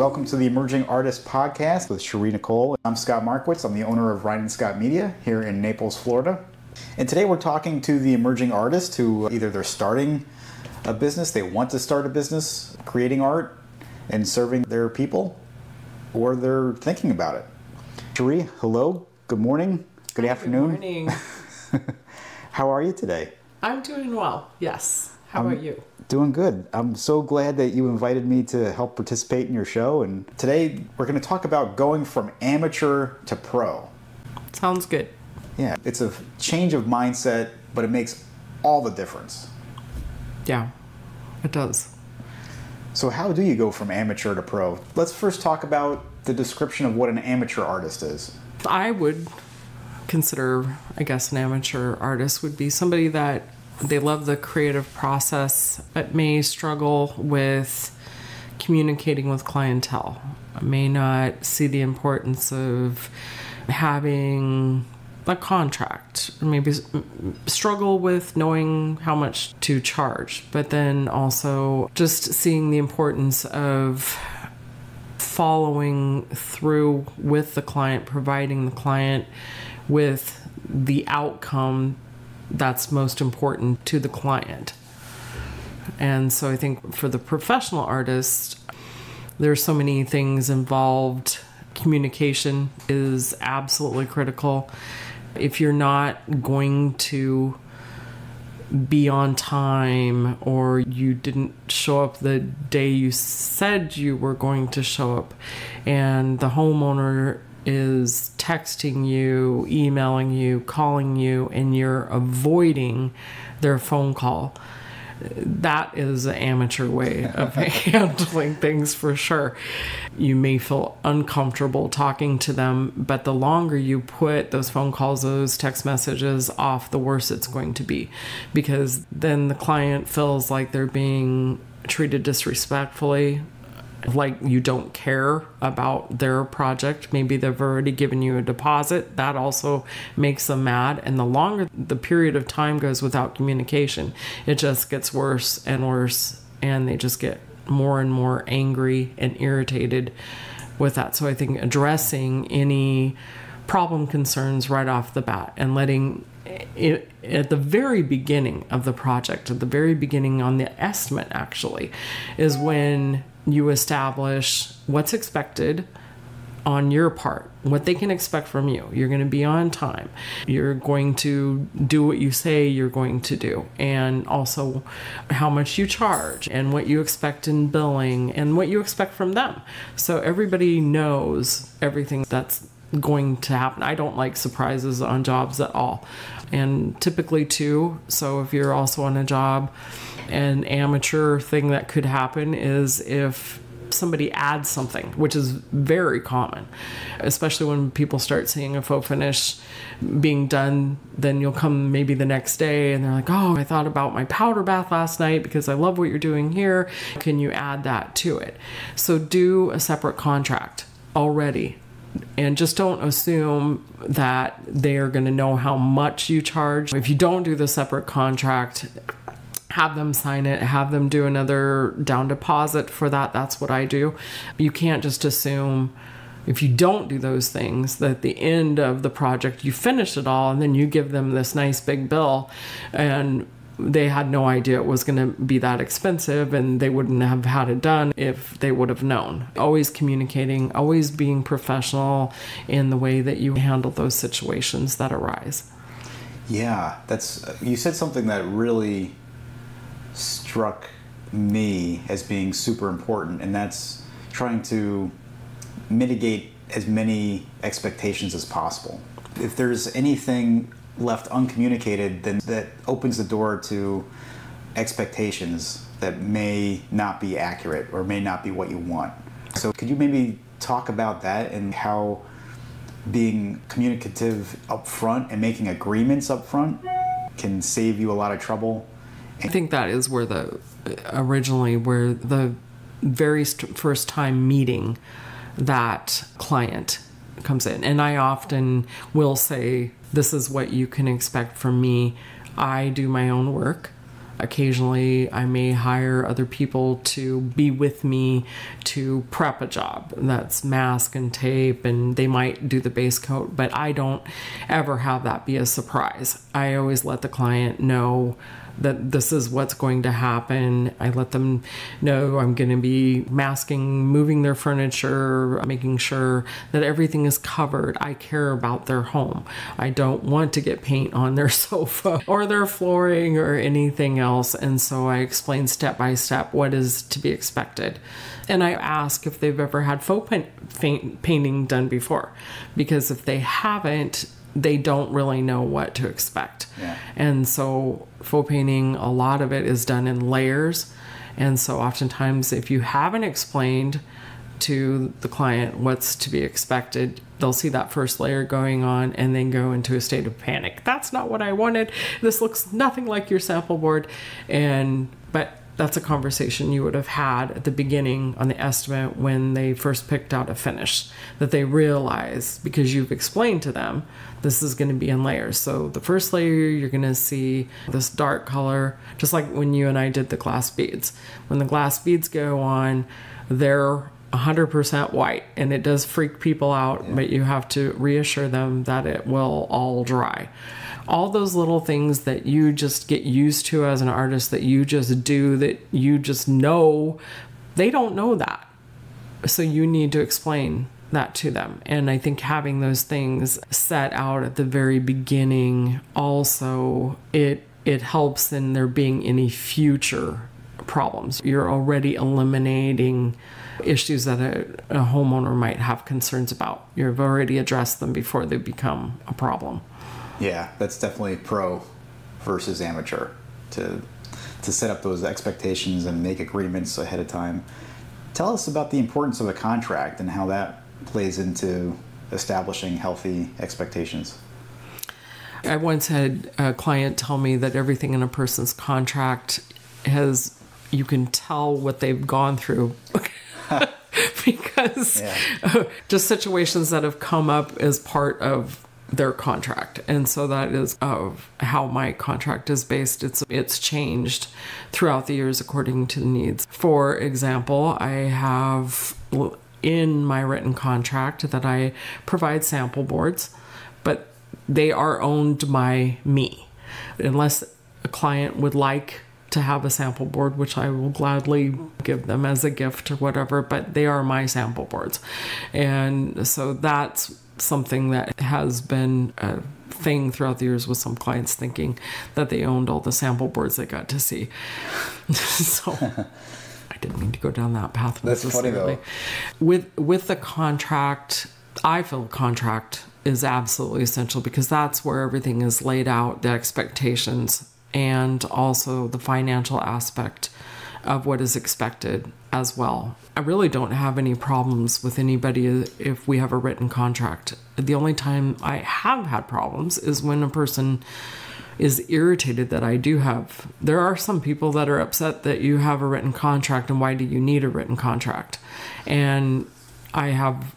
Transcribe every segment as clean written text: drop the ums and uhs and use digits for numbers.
Welcome to the Emerging Artist Podcast with Shiree, Nichole. I'm Scott Markowitz. I'm the owner of Ryan & Scott Media here in Naples, Florida. And today we're talking to the emerging artists who either they're starting a business, they want to start a business, creating art and serving their people, or they're thinking about it. Shiree, hello, good morning, good afternoon. Good morning. How are you today? I'm doing well, yes. How about you? Doing good. I'm so glad that you invited me to help participate in your show. And today we're going to talk about going from amateur to pro. Sounds good. Yeah, it's a change of mindset, but it makes all the difference. Yeah, it does. So how do you go from amateur to pro? Let's first talk about the description of what an amateur artist is. I would consider, I guess, an amateur artist would be somebody that they love the creative process, but may struggle with communicating with clientele. May not see the importance of having a contract, maybe struggle with knowing how much to charge, but then also just seeing the importance of following through with the client, providing the client with the outcome that's most important to the client. And so I think for the professional artist, there's so many things involved. Communication is absolutely critical. If you're not going to be on time, or you didn't show up the day you said you were going to show up, and the homeowner is texting you, emailing you, calling you, and you're avoiding their phone call, that is an amateur way of handling things for sure. You may feel uncomfortable talking to them, but the longer you put those phone calls, those text messages off, the worse it's going to be, because then the client feels like they're being treated disrespectfully, like you don't care about their project. Maybe they've already given you a deposit. That also makes them mad. And the longer the period of time goes without communication, it just gets worse and worse. And they just get more and more angry and irritated with that. So I think addressing any problem concerns right off the bat and letting it at the very beginning of the project, at the very beginning on the estimate actually, is when you establish what's expected on your part, what they can expect from you. You're going to be on time. You're going to do what you say you're going to do, and also how much you charge and what you expect in billing and what you expect from them. So everybody knows everything that's going to happen. I don't like surprises on jobs at all. And typically too, so if you're also on a job, an amateur thing that could happen is if somebody adds something, which is very common, especially when people start seeing a faux finish being done, then you'll come maybe the next day and they're like, oh, I thought about my powder bath last night because I love what you're doing here. Can you add that to it? So do a separate contract already. And just don't assume that they are going to know how much you charge. If you don't do the separate contract, have them sign it, have them do another down deposit for that. That's what I do. You can't just assume, if you don't do those things, that at the end of the project you finish it all and then you give them this nice big bill, and they had no idea it was going to be that expensive, and they wouldn't have had it done if they would have known. Always communicating, always being professional in the way that you handle those situations that arise. Yeah, you said something that really struck me as being super important, and that's trying to mitigate as many expectations as possible. If there's anything left uncommunicated, then that opens the door to expectations that may not be accurate or may not be what you want. So could you maybe talk about that and how being communicative up front and making agreements up front can save you a lot of trouble? I think that is where the very first time meeting that client comes in. And I often will say, this is what you can expect from me. I do my own work. Occasionally, I may hire other people to be with me to prep a job. That's mask and tape, and they might do the base coat, but I don't ever have that be a surprise. I always let the client know that this is what's going to happen. I let them know I'm going to be masking, moving their furniture, making sure that everything is covered. I care about their home. I don't want to get paint on their sofa or their flooring or anything else. And so I explain step by step what is to be expected. And I ask if they've ever had faux painting done before, because if they haven't, they don't really know what to expect. Yeah. And so faux painting, a lot of it is done in layers. And so oftentimes if you haven't explained to the client what's to be expected, they'll see that first layer going on and then go into a state of panic. That's not what I wanted. This looks nothing like your sample board. But that's a conversation you would have had at the beginning on the estimate when they first picked out a finish, that they realize, because you've explained to them, this is going to be in layers. So the first layer, you're going to see this dark color, just like when you and I did the glass beads. When the glass beads go on, they're 100% white, and it does freak people out, but you have to reassure them that it will all dry. All those little things that you just get used to as an artist, that you just do, that you just know, they don't know that. So you need to explain that to them. And I think having those things set out at the very beginning also, it helps in there being any future problems. You're already eliminating issues that a homeowner might have concerns about. You've already addressed them before they become a problem. Yeah, that's definitely pro versus amateur, to set up those expectations and make agreements ahead of time. Tell us about the importance of a contract and how that plays into establishing healthy expectations. I once had a client tell me that everything in a person's contract you can tell what they've gone through. Because just situations that have come up as part of their contract. And so that is of how my contract is based. It's changed throughout the years according to the needs. For example, I have in my written contract that I provide sample boards, but they are owned by me. Unless a client would like to have a sample board, which I will gladly give them as a gift or whatever, but they are my sample boards. And so that's something that has been a thing throughout the years, with some clients thinking that they owned all the sample boards they got to see. So I didn't mean to go down that path. That's funny though. With the contract, I feel contract is absolutely essential, because that's where everything is laid out, the expectations, and also the financial aspect of what is expected as well. I really don't have any problems with anybody if we have a written contract. The only time I have had problems is when a person is irritated that I do have. There are some people that are upset that you have a written contract, and why do you need a written contract? And I have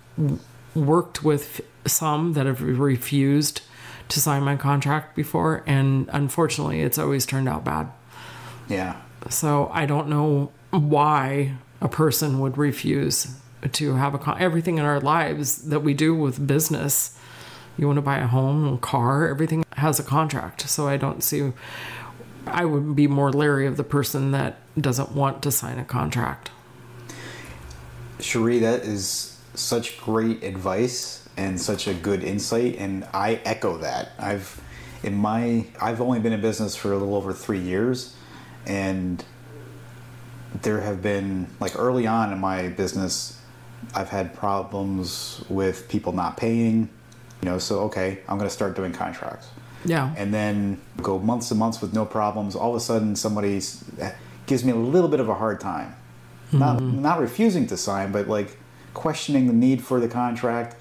worked with some that have refused to sign my contract before, and unfortunately it's always turned out bad. Yeah. So I don't know why a person would refuse to have everything in our lives that we do with business. You want to buy a home, a car, everything has a contract. So I would be more leery of the person that doesn't want to sign a contract. Shiree, that is such great advice and such a good insight, and I echo that. I've only been in business for a little over 3 years, and there have been, like, early on in my business, I've had problems with people not paying, so okay, I'm going to start doing contracts. Yeah. And then go months and months with no problems. All of a sudden somebody gives me a little bit of a hard time. Mm-hmm. Not refusing to sign, but like questioning the need for the contract.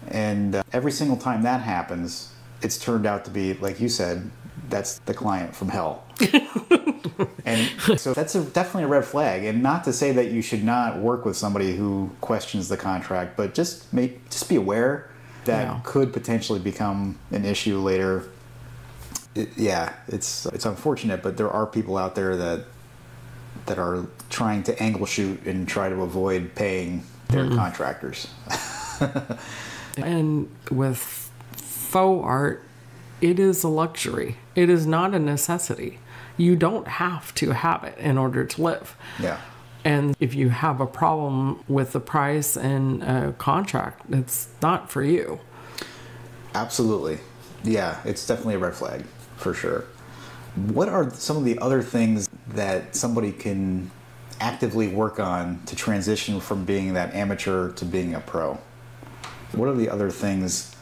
And every single time that happens, it's turned out to be, like you said, that's the client from hell. And so that's definitely a red flag. And not to say that you should not work with somebody who questions the contract, but just be aware that could potentially become an issue later. Yeah, it's unfortunate, but there are people out there that are trying to angle shoot and try to avoid paying their contractors. And with faux art, it is a luxury. It is not a necessity. You don't have to have it in order to live. Yeah. And if you have a problem with the price and a contract, it's not for you. Absolutely. Yeah, it's definitely a red flag, for sure. What are some of the other things that somebody can actively work on to transition from being that amateur to being a pro? What are the other things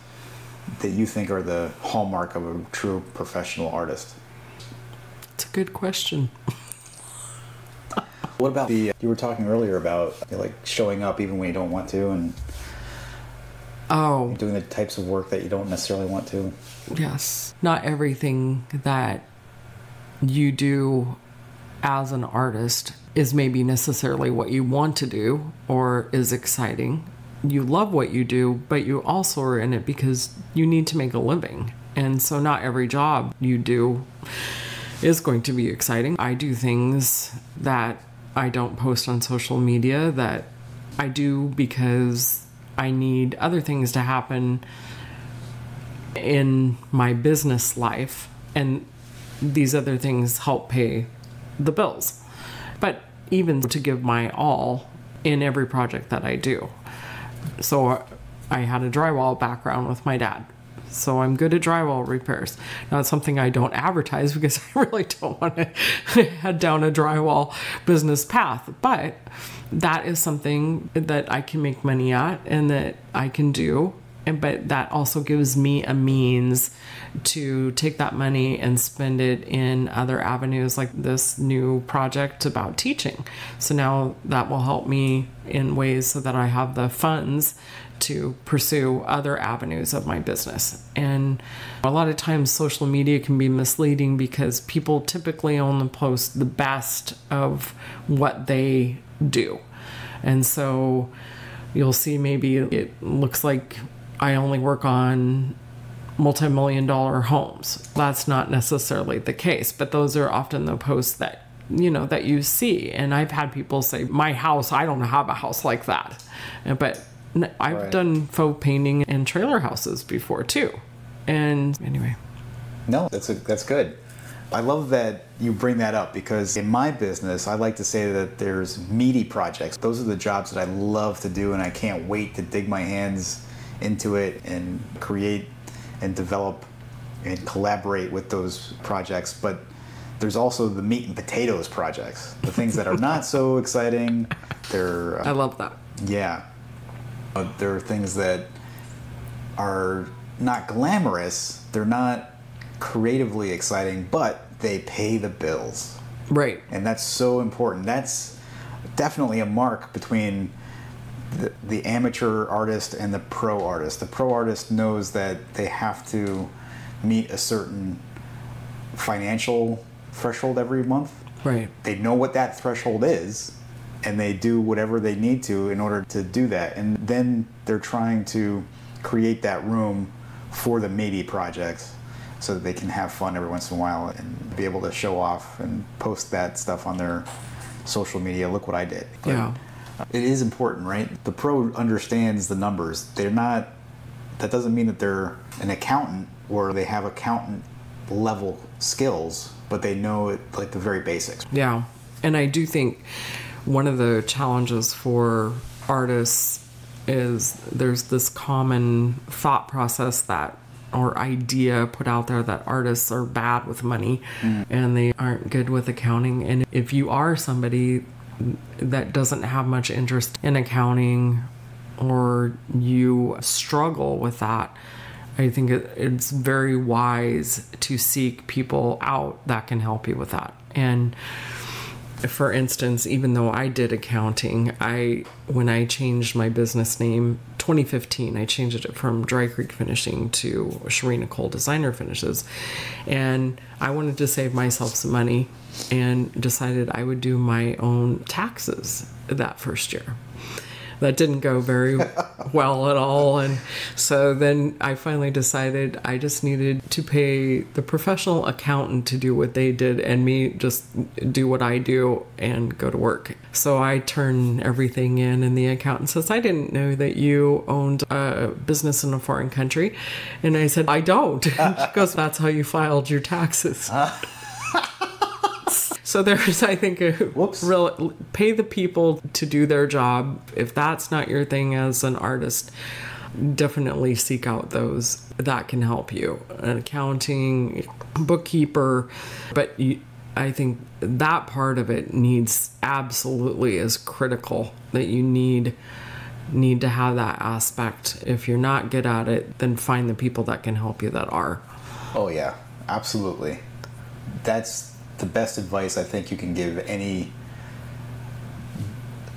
that you think are the hallmark of a true professional artist? It's a good question. What about you were talking earlier about like showing up even when you don't want to, and doing the types of work that you don't necessarily want to? Yes. Not everything that you do as an artist is maybe necessarily what you want to do or is exciting. You love what you do, but you also are in it because you need to make a living. And so not every job you do is going to be exciting. I do things that I don't post on social media that I do because I need other things to happen in my business life. And these other things help pay the bills. But even to give my all in every project that I do. So I had a drywall background with my dad. So I'm good at drywall repairs. Now it's something I don't advertise because I really don't want to head down a drywall business path. But that is something that I can make money at and that I can do. But that also gives me a means to take that money and spend it in other avenues, like this new project about teaching. So now that will help me in ways so that I have the funds to pursue other avenues of my business. And a lot of times social media can be misleading because people typically only post the best of what they do. And so you'll see maybe it looks like I only work on multi-million-dollar homes. That's not necessarily the case, but those are often the posts that, you know, that you see. And I've had people say, my house, I don't have a house like that. But I've done faux painting and trailer houses before too. And anyway. No, that's good. I love that you bring that up because in my business, I like to say that there's meaty projects. Those are the jobs that I love to do and I can't wait to dig my hands into it and create and develop and collaborate with those projects. But there's also the meat and potatoes projects, the things that are not so exciting. I love that. Yeah. There are things that are not glamorous. They're not creatively exciting, but they pay the bills. Right. And that's so important. That's definitely a mark between the amateur artist and the pro artist. The pro artist knows that they have to meet a certain financial threshold every month. Right. They know what that threshold is, and they do whatever they need to in order to do that. And then they're trying to create that room for the meaty projects so that they can have fun every once in a while and be able to show off and post that stuff on their social media. Look what I did. But yeah. It is important, right? The pro understands the numbers. That doesn't mean that they're an accountant or they have accountant level skills, but they know it, like the very basics. Yeah. And I do think one of the challenges for artists is there's this common thought process or idea put out there that artists are bad with money and they aren't good with accounting. And if you are somebody that doesn't have much interest in accounting or you struggle with that, I think it's very wise to seek people out that can help you with that. And for instance, even though I did accounting, when I changed my business name 2015, I changed it from Dry Creek Finishing to Shiree Nichole Designer Finishes, and I wanted to save myself some money and decided I would do my own taxes that first year. that didn't go very well at all. And so then I finally decided I just needed to pay the professional accountant to do what they did and me just do what I do and go to work. So I turn everything in, and the accountant says, I didn't know that you owned a business in a foreign country. And I said, I don't. She goes, that's how you filed your taxes. So there's, I think, a real pay the people to do their job. If that's not your thing as an artist, definitely seek out those that can help you. An accounting, bookkeeper, but I think that part of it absolutely is critical, that you need to have that aspect. If you're not good at it, then find the people that can help you that are. Oh yeah, absolutely. That's the best advice I think you can give any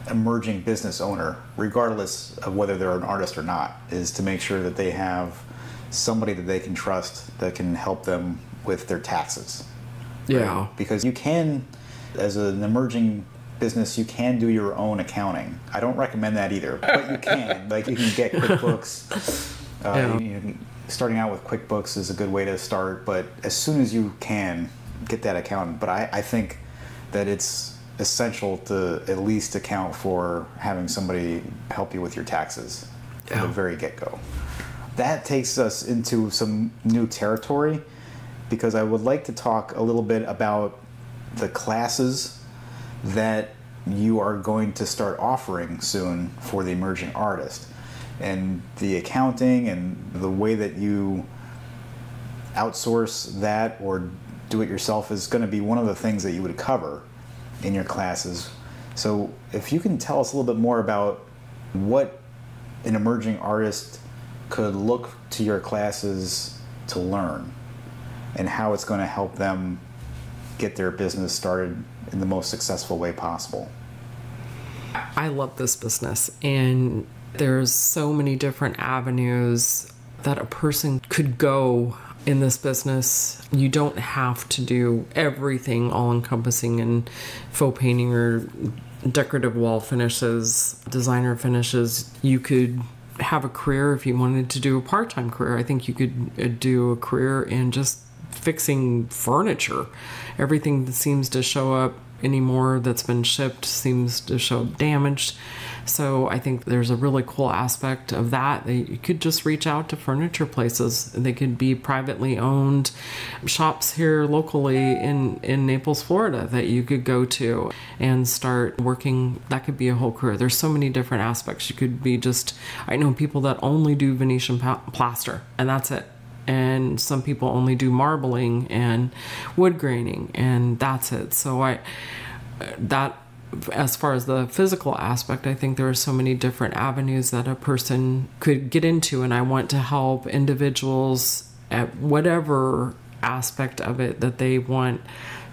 emerging business owner, regardless of whether they're an artist or not, is to make sure that they have somebody that they can trust that can help them with their taxes. Yeah. Right? Because you can, as an emerging business, you can do your own accounting. I don't recommend that either, but you can. Like, you can get QuickBooks. Starting out with QuickBooks is a good way to start, but as soon as you can, get that accountant. But I think that it's essential to at least account for having somebody help you with your taxes from the very get-go. That takes us into some new territory, because I would like to talk a little bit about the classes that you are going to start offering soon for the emerging artist, and the accounting and the way that you outsource that or do it yourself is going to be one of the things that you would cover in your classes. So if you can tell us a little bit more about what an emerging artist could look to your classes to learn, and how it's going to help them get their business started in the most successful way possible. I love this business, and there's so many different avenues that a person could go in this business. You don't have to do everything all-encompassing in faux painting or decorative wall finishes, designer finishes. You could have a career if you wanted to do a part-time career. I think you could do a career in just fixing furniture. Everything that seems to show up anymore that's been shipped seems to show up damaged. So I think there's a really cool aspect of that. You could just reach out to furniture places. They could be privately owned shops here locally in Naples, Florida, that you could go to and start working. That could be a whole career. There's so many different aspects. You could be I know people that only do Venetian plaster, and that's it. And some people only do marbling and wood graining, and that's it. So as far as the physical aspect, I think there are so many different avenues that a person could get into, and I want to help individuals at whatever aspect of it that they want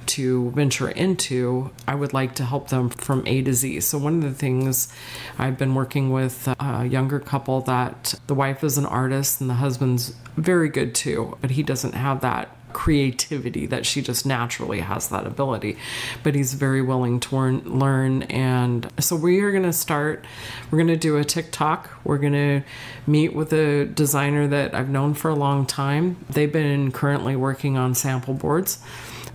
to venture into. I would like to help them from A to Z. So one of the things, I've been working with a younger couple that the wife is an artist and the husband's very good too, but he doesn't have that creativity that she just naturally has that ability, but he's very willing to learn. And so we're going to do a TikTok. We're going to meet with a designer that I've known for a long time. They've been currently working on sample boards.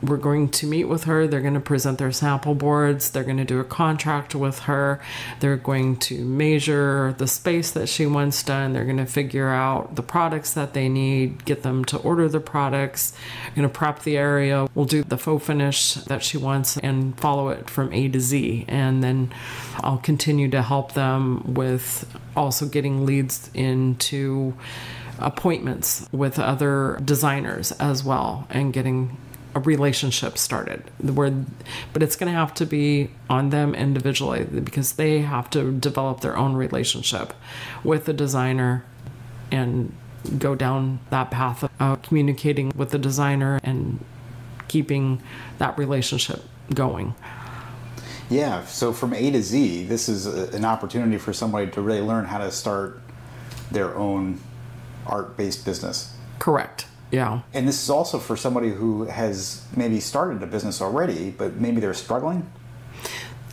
We're going to meet with her. They're going to present their sample boards. They're going to do a contract with her. They're going to measure the space that she wants done. They're going to figure out the products that they need, get them to order the products. Going to prep the area. We'll do the faux finish that she wants and follow it from A to Z. And then I'll continue to help them with also getting leads into appointments with other designers as well, and getting a relationship started. But it's going to have to be on them individually, because they have to develop their own relationship with the designer and go down that path of communicating with the designer and keeping that relationship going. Yeah, so from A to Z, this is an opportunity for somebody to really learn how to start their own art-based business. Correct. Yeah. And this is also for somebody who has maybe started a business already, but maybe they're struggling?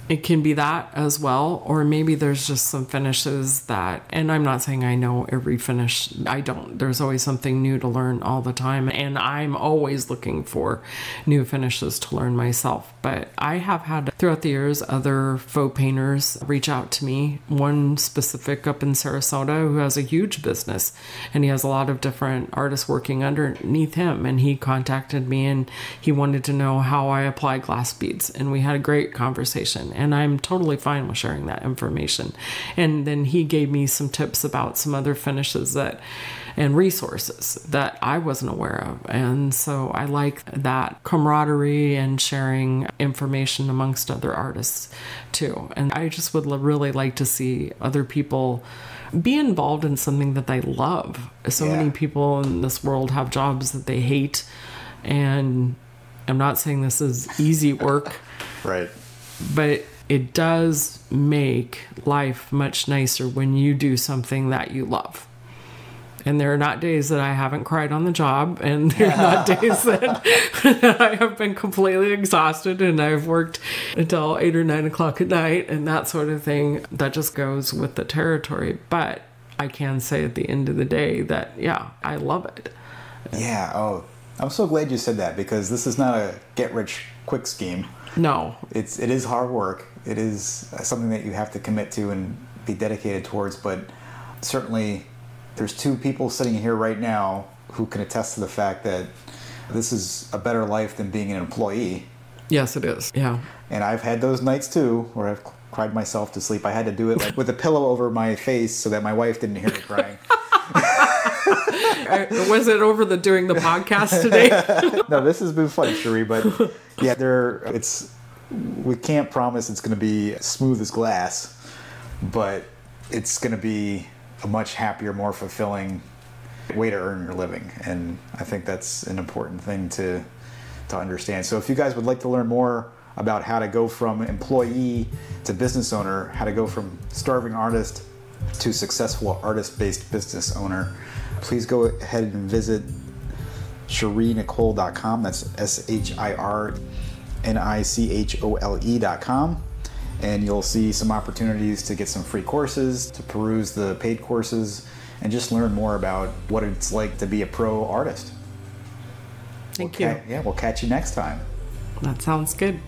It can be that as well, or maybe there's just some finishes that, and I'm not saying I know every finish. I don't. There's always something new to learn all the time, and I'm always looking for new finishes to learn myself. But I have had, throughout the years, other faux painters reach out to me. One specific up in Sarasota who has a huge business, and he has a lot of different artists working underneath him, and he contacted me, and he wanted to know how I apply glass beads, and we had a great conversation. And I'm totally fine with sharing that information. And then he gave me some tips about some other finishes and resources that I wasn't aware of. And so I like that camaraderie and sharing information amongst other artists too. And I just would really like to see other people be involved in something that they love. So many people in this world have jobs that they hate. And I'm not saying this is easy work. Right. But it does make life much nicer when you do something that you love. And there are not days that I haven't cried on the job, and there are not days that I have been completely exhausted and I've worked until 8 or 9 o'clock at night and that sort of thing. That just goes with the territory. But I can say at the end of the day that, yeah, I love it. Yeah. Oh, I'm so glad you said that, because this is not a get-rich-quick scheme. No. It is hard work. It is something that you have to commit to and be dedicated towards, but certainly there's 2 people sitting here right now who can attest to the fact that this is a better life than being an employee. Yes, it is. Yeah. And I've had those nights too where I've cried myself to sleep. I had to do it like with a pillow over my face so that my wife didn't hear me crying. Was it over doing the podcast today? No, this has been fun, Shiree, but yeah, we can't promise it's going to be smooth as glass, but it's going to be a much happier, more fulfilling way to earn your living. And I think that's an important thing to understand. So if you guys would like to learn more about how to go from employee to business owner, how to go from starving artist to successful artist-based business owner, please go ahead and visit ShireeNichole.com. That's ShireNichole.com. And you'll see some opportunities to get some free courses, to peruse the paid courses, and just learn more about what it's like to be a pro artist. Thank you. Yeah, we'll catch you next time. That sounds good.